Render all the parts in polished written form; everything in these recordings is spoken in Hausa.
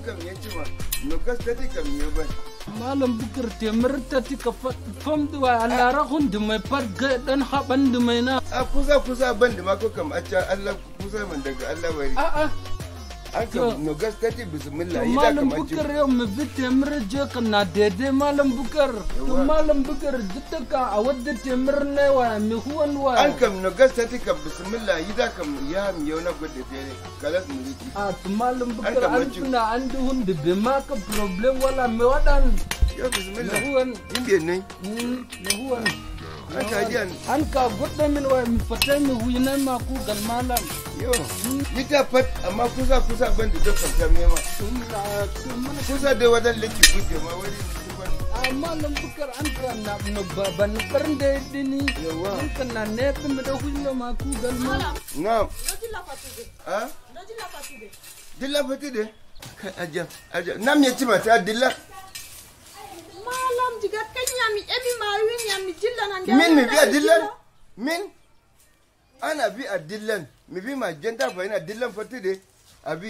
kam yancima no gastati kam yoban malam bukar temir tati ka fam duwa Allah ra hun dumai farga dan haban dumai na a kusa ban da mako kam a Allah kusa man daga Allah bari aka no gastati bismillah ida malam bukar yau mu bi temir je kana dede malam bukar jittaka a wadda temir ne wa mi huwan wa an kam no gastati kam bismillah ida kam ya mi yau na gode tere kalas mu riki malam bukar an tuna an duhun da be maka problem wala me wadan yo bismillah huwan inde ne huwan an ka gudda min wa mi fata mi huyina ma ku gal malam yo ita fat amma kusa ban da dokar ta mema kusa da wadan lake gudde ma wani malam bukar an ka na no baban barin da dini an ka na ne kuma da huyina ma ku gal malam na'am dilla fatude dilla fatude aja nam ya ci mata dilla malam diga kanya mi ebi ma win ya mi dilla nan da min mi bi adillan min ana bi adillan mi bi ma janta fa ina dillan fatude abi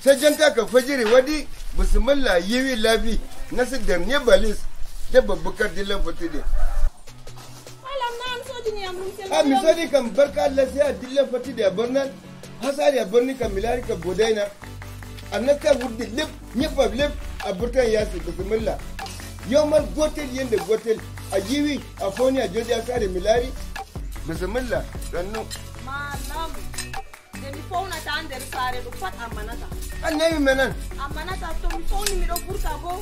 sai janta ka fajiri wadi bismillah yiwi labi nasu da ne balis da babbakar dillan fatude malam nan so jini amrum sai mi sani kan barka Allah sai adillan fatude a barnan hasari a barni kan milari ka bodaina annaka wudi lip nyefa lip a burtan yasi bismillah yomar gotel yende gotel a yiwi a foni a jodi asare milari bismillah danno malam de mi fona ta ander sare do pat amanata annabi menan amanata to mi foni mi do burka go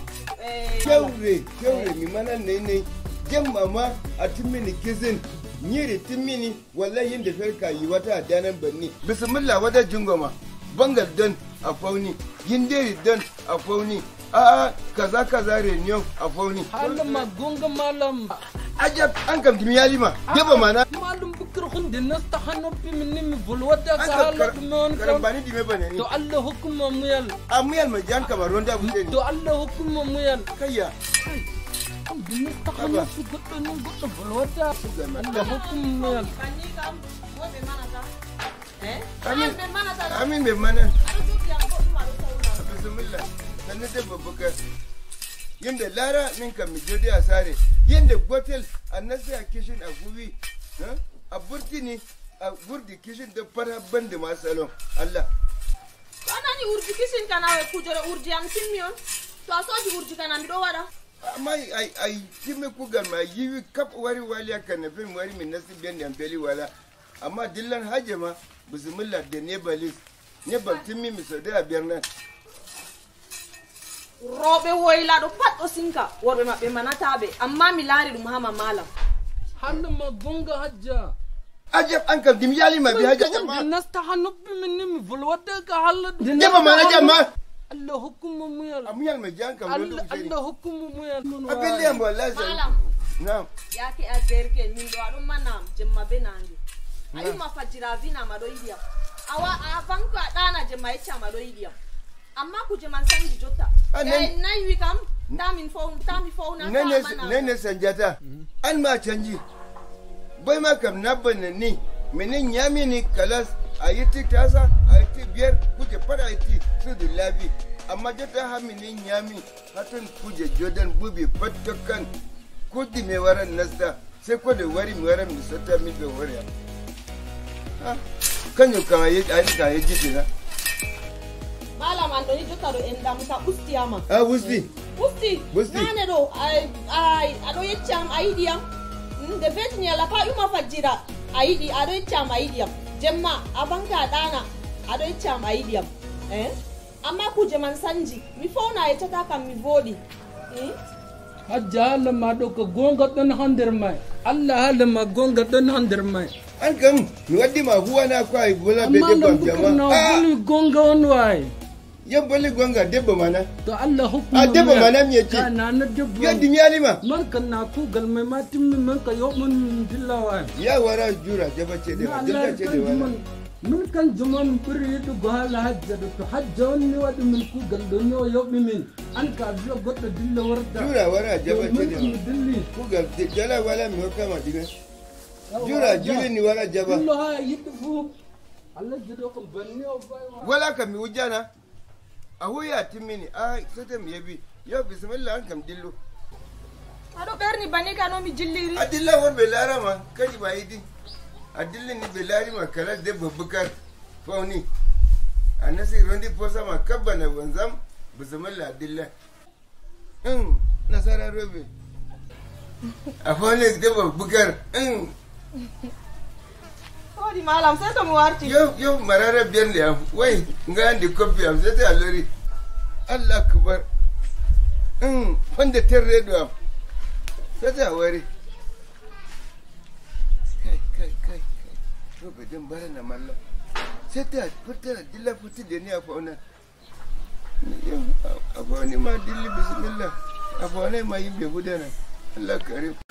kewre mi manan ne jemma ma a timmini kizin nyiri timmini wallahi yende ferka yi wata danan banni bismillah wada jingoma bangal dan a fauni yinderi dan a fauni kaza renyo a fauni halin magunga malam ajab an kam kimi yalima deba mana malam bukir hun din nas ta hanno bi min mi bulwata ka halak non karambani dime bane ni to Allah hukuma muyal amuyal ma jan kamaron da bude ni to Allah hukuma muyal kayya din nas ta hanno su gudda non gudda bulwata Allah hukuma muyal kani kam wo be manata amin be mana ado ju ya ko ma do sauna bismillah sanne da babbaka yanda lara min kan mi jodi a sare yanda gotel annasi a kishin a gubi a burtini a gurdi kishin da fara bande ma salon Allah ana ni urji kishin kana ku jore urji am simmion to asoji urji kana mi do wada amma ai timme ku gan ma yiwi kap wari wali kan na fin wari min nasi ben da ampeli wala amma dillan hajema bismillah da ne balis ne baltimi mi so da bernan roɓe woylaɗo pat o sinka worɓe maɓɓe manataɓe amma mi laari ɗum hama malam hannu ma gonga hajja ajab an kam dim yali ma bi hajja amma nasta hanubbi min ni mi volwata ka halla deba mana jamma Allah hukumu muyal amuyal ma jan kam do Allah hukumu muyal abelle am wallahi malam na'am yake a derke min ɗo aɗum manam jemma be nange ayuma fajjira vinama ɗo yiɗiyam awa a banko a ɗana jemma yeccama ɗo yiɗiyam amma kuje man sanji jotta nayi kam tami fowna nene sanjata an ma canji bai ma kam nabban ni minin yamini kalas a yi ti tasa a yi ti biyar kuje fara yi ti su da labi amma jotta ha minin yami hatun kuje jodan bubi fatakan kudi me waran nasta sai ko da wari mi waran mi sata mi be wari kanyo kan ayi ka yi jidina malam andoni jotta ɗo en ɗamuta ɓustiyama ɓusti nane ɗo aɗo yeccam a yiɗiyam nde vetini ala ka ƴuma fajjira a yiɗi aɗo yeccam a yiɗiyam jemma a banka a ɗana aɗo yeccam a yiɗiyam amma kuje man sanji mi fowna yeccata kam mi voɗi hajja hala ma ɗo ko gonga ɗon ha nder may Allah hala ma gonga ɗon ha nder may an kam mi waddi ma huwana ko ay bola be debam jama boli gonga on way yan boli gonga debba mana to Allah hukuma debba mana mi yace kana na debba yaddi mi alima man kan na ku gal mai matin min man ka yo mun dillawa ya wara jura jaba ce da jaba ce da wala min kan juman buri to gohala hajja to hajja wonni wadi min ku gal do nyo yo min an ka biyo goddo dilla warda jura wara jaba ce da dilli ku gal jala wala mi hokama diga jura juri ni wala jaba Allah yidfu Allah jido ko banni o bay wala ka mi wujana a huya timini a sata mi yabi yo bismillah an kam dillo ado berni bane kano mi jilliri adilla wor be larama kadi ba yidi adilla ni be larima kala de babbukar fauni anasi rondi posa ma kabana wanzam bismillah adilla nasara robe a fauni de babbukar di malam sai to mu warti yo marara biyar ne am wai ngandi kopi am sai ta lori Allah akbar wanda terre do am sai ta wari kai to be din bara na mallam sai ta furta dilla futi da ni a fauna yo a fauni ma dilli bismillah a fauna ma yin be gudana Allah kare